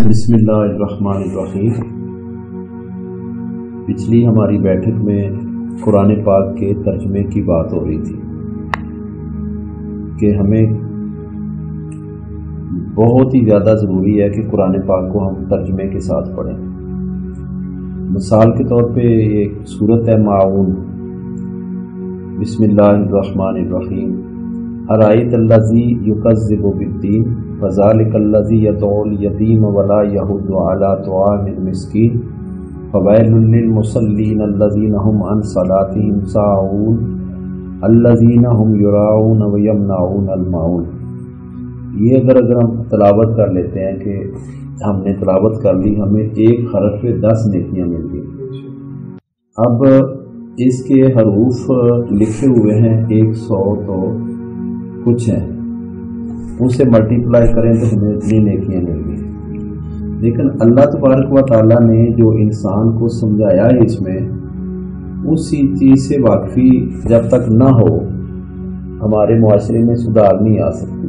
بسم اللہ الرحمن الرحیم۔ پچھلی ہماری بیٹھک میں قرآن پاک کے ترجمے کی بات ہو رہی تھی کہ ہمیں بہت ہی زیادہ ضروری ہے کہ قرآن پاک کو ہم ترجمے کے ساتھ پڑھیں۔ مثال کے طور پہ ایک سورت ہے معاون۔ بسم اللہ الرحمن الرحیم۔ ارائیت الذی یکذب بالدین فذلک الذی یدعو الیتیم ولا یحض علی طعام المسکین فویل للمصلین الذین هم عن صلاتهم ساہون الذین هم یراؤون ویمنعون الماعون۔ یہ اگر ہم تلاوت کر لیتے ہیں کہ ہم نے تلاوت کر لی، ہمیں ایک حرف پہ 10 نیکیاں مل گئی۔ اب اس کے حروف لکھے ہوئے ہیں 100 تو کچھ ہیں، ان سے ملٹیپلائی کریں تو ہمیں اتنی نیکیاں مل گئی۔ لیکن اللہ تبارک و تعالیٰ نے جو انسان کو سمجھایا ہے اس میں، اسی چیز سے واقفی جب تک نہ ہو ہمارے معاشرے میں سدھار نہیں آ سکتی۔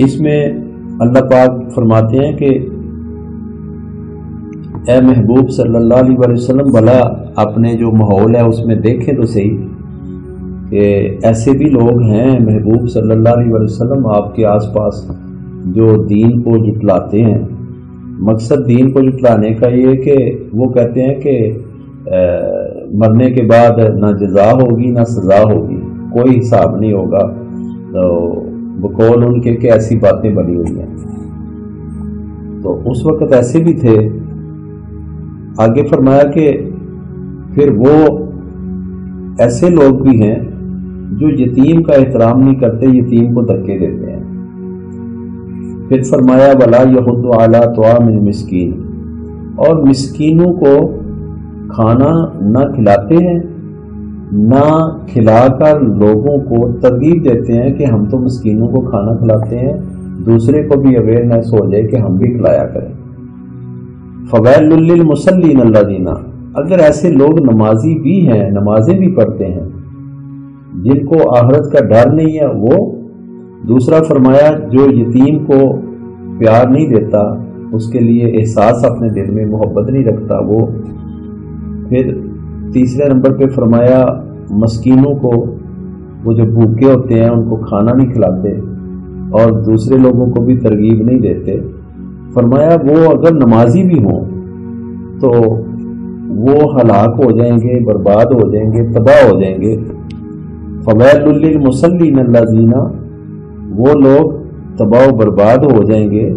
اس میں اللہ پاک فرماتے ہیں کہ اے محبوب صلی اللہ علیہ وسلم، بھلا اپنے جو ماحول ہے اس میں دیکھیں تو صحیح کہ ایسے بھی لوگ ہیں محبوب صلی اللہ علیہ وسلم آپ کے آس پاس جو دین کو جھٹلاتے ہیں۔ مقصد دین کو جھٹلانے کا یہ کہ وہ کہتے ہیں کہ مرنے کے بعد نہ جزا ہوگی نہ سزا ہوگی، کوئی حساب نہیں ہوگا، تو بقول ان کے کہ ایسی باتیں بنی ہوئی ہیں۔ تو اس وقت ایسے بھی تھے۔ آگے فرمایا کہ پھر وہ ایسے لوگ بھی ہیں جو یتیم کا احترام نہیں کرتے، یتیم کو دھکے دیتے ہیں۔ پھر فرمایا ولا یحض علی طعام المسکین، اور مسکینوں کو کھانا نہ کھلاتے ہیں، نہ کھلا کر لوگوں کو ترغیب دیتے ہیں کہ ہم تو مسکینوں کو کھانا کھلاتے ہیں، دوسرے کو بھی اویئرنیس ہو جائے کہ ہم بھی کھلایا کریں۔ فویل للمصلین الذین، اگر ایسے لوگ نمازی بھی ہیں، نمازیں بھی پڑھتے ہیں، جن کو آخرت کا ڈر نہیں ہے، وہ دوسرا فرمایا جو یتیم کو پیار نہیں دیتا، اس کے لیے احساس اپنے دل میں محبت نہیں رکھتا، وہ پھر تیسرے نمبر پہ فرمایا مسکینوں کو، وہ جو بھوکے ہوتے ہیں ان کو کھانا نہیں کھلاتے اور دوسرے لوگوں کو بھی ترغیب نہیں دیتے۔ فرمایا وہ اگر نمازی بھی ہوں تو وہ ہلاک ہو جائیں گے، برباد ہو جائیں گے، تباہ ہو جائیں گے۔ فویل للمصلین الذین، وہ لوگ تباہ و برباد ہو جائیں گے،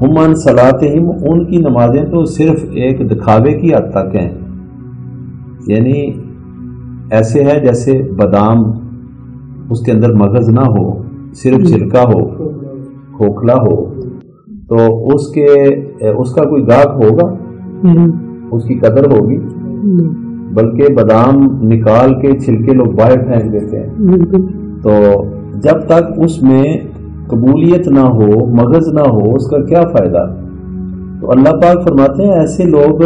ہم عن صلاتہم، ان کی نمازیں تو صرف ایک دکھاوے کی حد تک ہیں، یعنی ایسے ہے جیسے بادام اس کے اندر مغز نہ ہو، صرف چھلکا ہو، کھوکھلا ہو، تو اس کا کوئی گاہک ہوگا، اس کی قدر ہوگی؟ بلکہ بادام نکال کے چھلکے لوگ باہر پھینک دیتے ہیں۔ تو جب تک اس میں قبولیت نہ ہو، مغز نہ ہو، اس کا کیا فائدہ؟ تو اللہ پاک فرماتے ہیں ایسے لوگ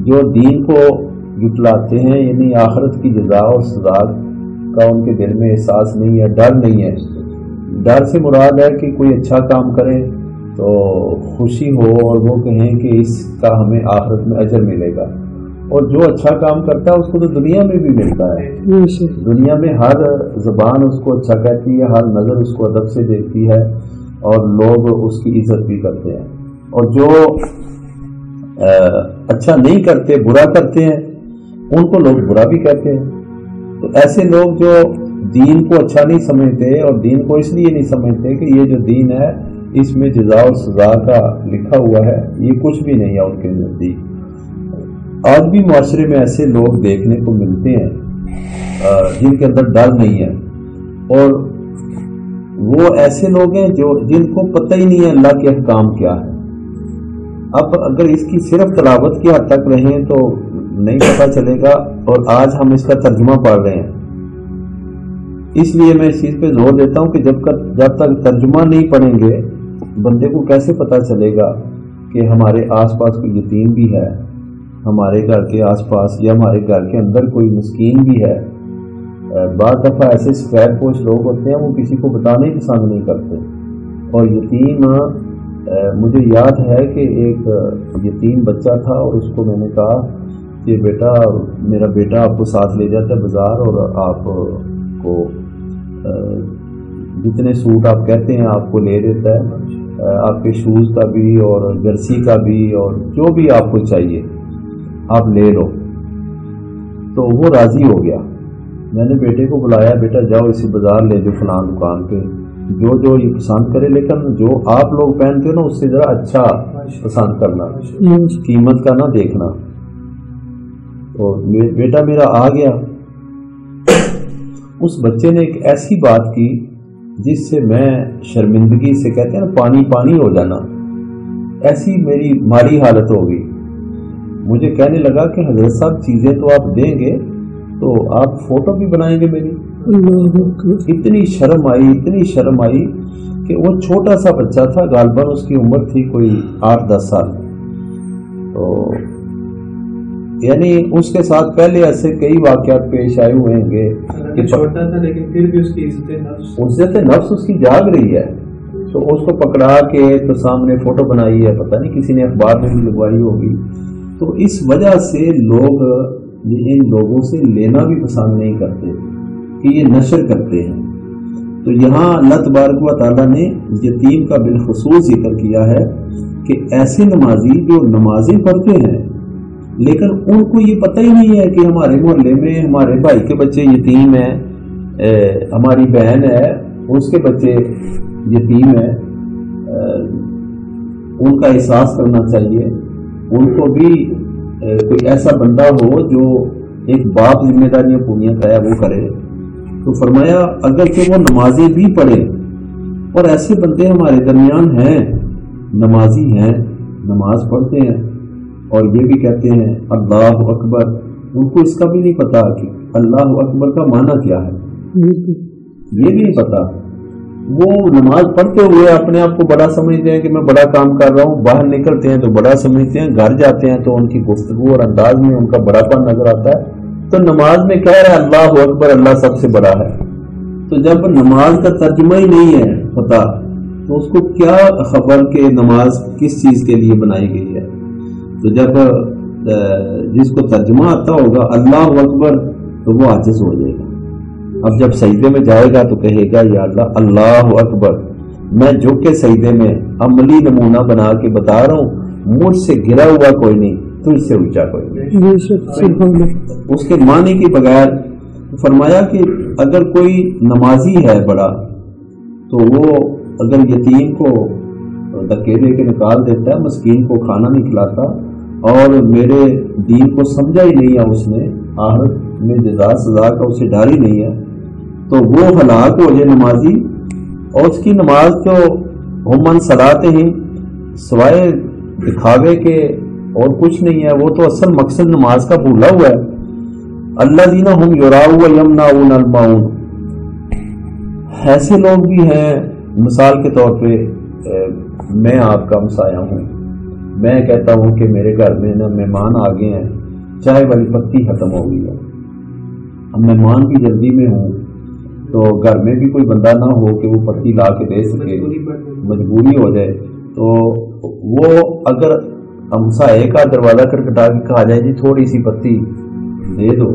جو دین کو جھٹلاتے ہیں، یعنی آخرت کی جزا اور سزا کا ان کے دل میں احساس نہیں ہے، ڈر نہیں ہے۔ ڈر سے مراد ہے کہ کوئی اچھا کام کرے تو خوشی ہو اور وہ کہیں کہ اس کا ہمیں آخرت میں اجر ملے گا، اور جو اچھا کام کرتا ہے اس کو تو دنیا میں بھی ملتا ہے۔ دنیا میں ہر زبان اس کو اچھا کہتی ہے، ہر نظر اس کو ادب سے دیکھتی ہے، اور لوگ اس کی عزت بھی کرتے ہیں، اور جو اچھا نہیں کرتے، برا کرتے ہیں، ان کو لوگ برا بھی کہتے ہیں۔ تو ایسے لوگ جو دین کو اچھا نہیں سمجھتے، اور دین کو اس لیے نہیں سمجھتے کہ یہ جو دین ہے اس میں جزا اور سزا کا لکھا ہوا ہے، یہ کچھ بھی نہیں ہے ان کے نزدیک۔ آج بھی معاشرے میں ایسے لوگ دیکھنے کو ملتے ہیں جن کے اندر ڈر نہیں ہے، اور وہ ایسے لوگ ہیں جن کو پتہ ہی نہیں ہے اللہ کے احکام کیا ہے۔ اب اگر اس کی صرف تلاوت کی حد تک رہیں تو نہیں پتہ چلے گا، اور آج ہم اس کا ترجمہ پڑھ رہے ہیں، اس لیے میں اس چیز پہ زور دیتا ہوں کہ جب تک ترجمہ نہیں پڑھیں گے بندے کو کیسے پتہ چلے گا کہ ہمارے آس پاس کوئی یتیم بھی ہے، ہمارے گھر کے آس پاس یا ہمارے گھر کے اندر کوئی مسکین بھی ہے۔ بعض دفعہ ایسے سفید پوش لوگ ہوتے ہیں وہ کسی کو بتانا ہی پسند نہیں کرتے، اور یتیم مجھے یاد ہے کہ ایک یتیم بچہ تھا اور اس کو میں نے کہا کہ بیٹا میرا بیٹا آپ کو ساتھ لے جاتا ہے بازار اور آپ کو جتنے سوٹ آپ کہتے ہیں آپ کو لے دیتا ہے، آپ کے شوز کا بھی اور جرسی کا بھی اور جو بھی آپ کو چاہیے آپ لے لو۔ تو وہ راضی ہو گیا۔ میں نے بیٹے کو بلایا، بیٹا جاؤ اسی بازار لے جو فلاں دکان پہ، جو جو یہ پسند کرے، لیکن جو آپ لوگ پہنتے ہو نا اس سے ذرا اچھا پسند کرنا، قیمت کا نہ دیکھنا۔ تو بیٹا میرا آ گیا۔ اس بچے نے ایک ایسی بات کی جس سے میں شرمندگی سے، کہتے ہیں نا پانی پانی ہو جانا، ایسی میری ماری حالت ہو گئی۔ مجھے کہنے لگا کہ حضرت صاحب چیزیں تو آپ دیں گے تو آپ فوٹو بھی بنائیں گے میری؟ اتنی شرم آئی کہ وہ چھوٹا سا بچہ تھا، غالباً اس کی عمر تھی کوئی 8-10 سال۔ تو یعنی اس کے ساتھ پہلے ایسے کئی واقعات پیش آئے ہوئے ہیں گے کہ چھوٹا تھا لیکن پھر بھی اس کی عزت نفس اس کی جاگ رہی ہے۔ تو اس کو پکڑا کے تو سامنے فوٹو بنائی ہے، پتہ نہیں کسی نے اخبار میں بھی لگوائی ہوگی۔ تو اس وجہ سے لوگ ان لوگوں سے لینا بھی پسند نہیں کرتے کہ یہ نشر کرتے ہیں۔ تو یہاں اللہ تبارک و تعالیٰ نے یتیم کا بالخصوص ذکر کیا ہے کہ ایسے نمازی جو نمازیں پڑھتے ہیں لیکن ان کو یہ پتہ ہی نہیں ہے کہ ہمارے محلے میں ہمارے بھائی کے بچے یتیم ہیں، ہماری بہن ہے اس کے بچے یتیم ہیں، ان کا احساس کرنا چاہیے۔ ان کو بھی کوئی ایسا بندہ ہو جو ایک باپ ذمہ داریاں پوریاں کرے وہ کرے۔ تو فرمایا اگرچہ وہ نمازیں بھی پڑھے، اور ایسے بندے ہمارے درمیان ہیں نمازی ہیں، نماز پڑھتے ہیں اور یہ بھی کہتے ہیں اللہ اکبر، ان کو اس کا بھی نہیں پتا کہ اللہ اکبر کا معنی کیا ہے، یہ بھی نہیں پتا۔ وہ نماز پڑھتے ہوئے اپنے آپ کو بڑا سمجھتے ہیں کہ میں بڑا کام کر رہا ہوں، باہر نکلتے ہیں تو بڑا سمجھتے ہیں، گھر جاتے ہیں تو ان کی گفتگو اور انداز میں ان کا بڑا پن نظر آتا ہے۔ تو نماز میں کہہ رہا ہے اللہ اکبر، اللہ سب سے بڑا ہے۔ تو جب نماز کا ترجمہ ہی نہیں ہے پتا تو اس کو کیا خبر کہ نماز کس چیز کے لیے بنائی گئی ہے۔ تو جب جس کو ترجمہ آتا ہوگا اللہ اکبر تو وہ عاجز ہو جائے گا۔ اب جب سجدے میں جائے گا تو کہے گا یا اللہ اللہ اکبر، میں جو کہ سجدے میں عملی نمونہ بنا کے بتا رہا ہوں، مجھ سے گرا ہوا کوئی نہیں، تجھ سے اونچا کوئی نہیں۔ اس کے معنی کے بغیر فرمایا کہ اگر کوئی نمازی ہے بڑا تو وہ اگر یتیم کو دھکے دے کے نکال دیتا ہے، مسکین کو کھانا نہیں کھلاتا اور میرے دین کو سمجھا ہی نہیں ہے، اس نے آخرت میں جزا سزا کا اسے ڈر ہی نہیں ہے، تو وہ ہلاک ہو جائے نمازی۔ اور اس کی نماز تو ہم صلاتے ہی سوائے دکھاوے کے اور کچھ نہیں ہے، وہ تو اصل مقصد نماز کا بھولا ہوا ہے۔ الذین ہم یراؤون یمنعون الماعون، ایسے لوگ بھی ہیں۔ مثال کے طور پہ میں آپ کا ہمسایہ ہوں، میں کہتا ہوں کہ میرے گھر میں نا مہمان آ گئے ہیں، چائے والی پتی ختم ہو گئی ہے، اب مہمان کی جلدی میں ہوں تو گھر میں بھی کوئی بندہ نہ ہو کہ وہ پتی لا کے دے سکے، مجبوری ہو جائے، تو وہ اگر ہمسائے کا دروازہ کھٹکھٹا کے کہا جائے جی تھوڑی سی پتی دے دو،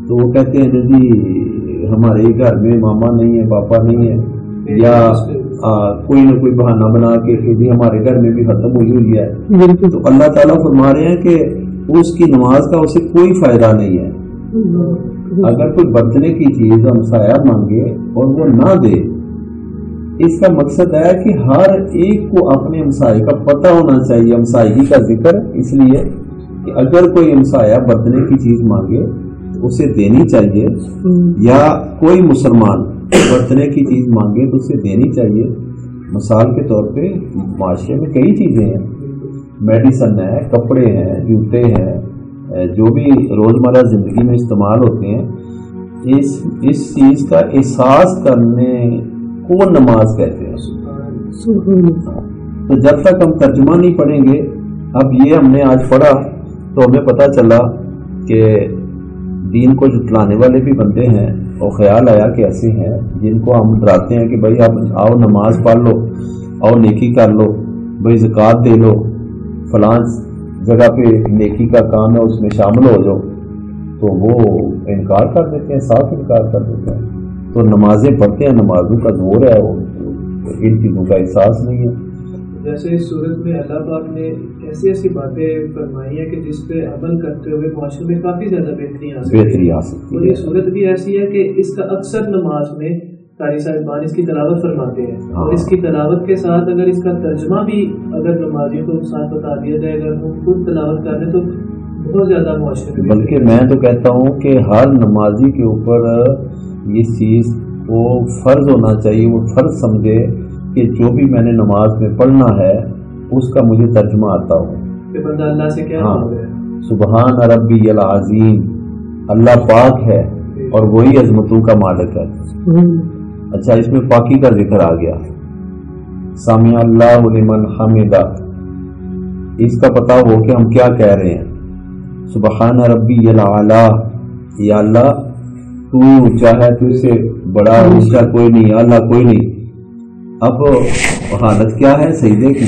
تو وہ کہتے ہیں جی ہمارے گھر میں ماما نہیں ہے، پاپا نہیں ہے، یا کوئی نہ کوئی بہانہ بنا کے کہ جی ہمارے گھر میں بھی ختم ہوئی ہے۔ تو اللہ تعالیٰ فرما رہے ہیں کہ اس کی نماز کا اسے کوئی فائدہ نہیں ہے۔ اگر کوئی برتنے کی چیز ہمسایہ مانگے اور وہ نہ دے، اس کا مقصد ہے کہ ہر ایک کو اپنے ہمسائے کا پتہ ہونا چاہیے۔ ہمسائیگی کا ذکر اس لیے کہ اگر کوئی ہمسایہ برتنے کی چیز مانگے تو اسے دینی چاہیے، یا کوئی مسلمان برتنے کی چیز مانگے تو اسے دینی چاہیے۔ مثال کے طور پہ معاشرے میں کئی چیزیں ہیں، میڈیسن ہے، کپڑے ہیں، جوتے ہیں، جو بھی روزمرہ زندگی میں استعمال ہوتے ہیں، اس چیز کا احساس کرنے کو نماز کہتے ہیں۔ تو جب تک ہم ترجمہ نہیں پڑھیں گے، اب یہ ہم نے آج پڑھا تو ہمیں پتہ چلا کہ دین کو جھٹلانے والے بھی بندے ہیں، اور خیال آیا کہ ایسے ہیں جن کو ہم ڈراتے ہیں کہ بھائی آپ آؤ نماز پڑھ لو، آؤ نیکی کر لو، بھائی زکوٰۃ دے لو، فلاں جگہ پہ نیکی کا کام ہے اس میں شامل ہو جاؤ، تو وہ انکار کر دیتے ہیں، صاف انکار کر دیتے ہیں. تو نمازیں پڑھتے ہیں، نمازوں کا دور ہے، وہ ان چیزوں کا احساس نہیں ہے. جیسے اس صورت میں اللہ پاک نے ایسی ایسی باتیں فرمائی ہیں کہ جس پہ عمل کرتے ہوئے معاشرے میں کافی زیادہ بہتری آ سکتی ہے. اور یہ صورت بھی ایسی ہے کہ اس کا اکثر نماز میں قاری صاحبان اس کی تلاوت فرماتے ہیں، اور اس کی تلاوت کے ساتھ اگر اس کا ترجمہ بھی اگر نمازیوں کو ساتھ بتا دیا جائے گا، وہ خود تلاوت کر لیں تو بہت زیادہ معاشرے میں. بلکہ میں تو کہتا ہوں کہ ہر نمازی کے اوپر اس چیز کو فرض ہونا چاہیے، وہ فرض سمجھے کہ جو بھی میں نے نماز میں پڑھنا ہے اس کا مجھے ترجمہ آتا ہو کہ بندہ اللہ سے کیا مانگ رہا ہے. سبحان ربی العظیم، اللہ پاک ہے اور وہی عظمتوں کا مالک ہے. اچھا، اس میں پاکی کا ذکر آ گیا. سامع اللہ لمن حمدہ، اس کا پتہ ہو کہ ہم کیا کہہ رہے ہیں. سبحان ربی الاعلی، یا اللہ تو چاہے تو سے بڑا اونچا کوئی نہیں، اللہ کوئی نہیں. اب حالت کیا ہے؟ سجدے کی،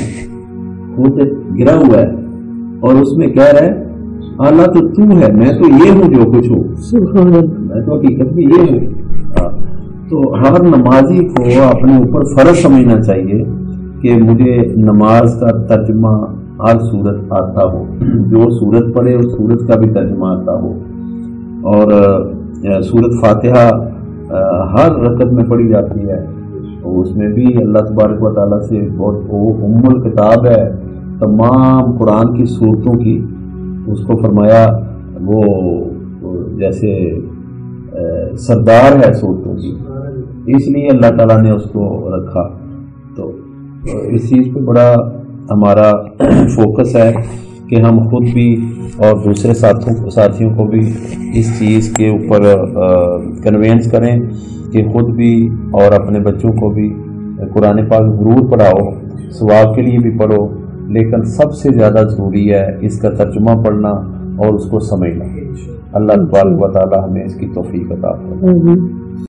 خود گرا ہوا ہے اور اس میں کہہ رہا ہے اللہ تو ہے، میں تو یہ ہوں جو کچھ ہوں، میں تو حقیقت میں یہ ہوں. تو ہر نمازی کو اپنے اوپر فرض سمجھنا چاہیے کہ مجھے نماز کا ترجمہ ہر صورت آتا ہو، جو صورت پڑھے اس صورت کا بھی ترجمہ آتا ہو. اور سورۃ فاتحہ ہر رکعت میں پڑھی جاتی ہے، اس میں بھی اللہ تبارک و تعالیٰ سے بہت ام الکتاب ہے تمام قرآن کی صورتوں کی. اس کو فرمایا وہ جیسے سردار ہے صورتوں کی، اس لیے اللہ تعالیٰ نے اس کو رکھا. تو اس چیز پہ بڑا ہمارا فوکس ہے کہ ہم خود بھی اور دوسرے ساتھیوں کو بھی اس چیز کے اوپر کنوینس کریں کہ خود بھی اور اپنے بچوں کو بھی قرآن پاک ضرور پڑھاؤ، ثواب کے لیے بھی پڑھو، لیکن سب سے زیادہ ضروری ہے اس کا ترجمہ پڑھنا اور اس کو سمجھنا. اللہ تبارک و تعالی ہمیں اس کی توفیق عطا فرمائے.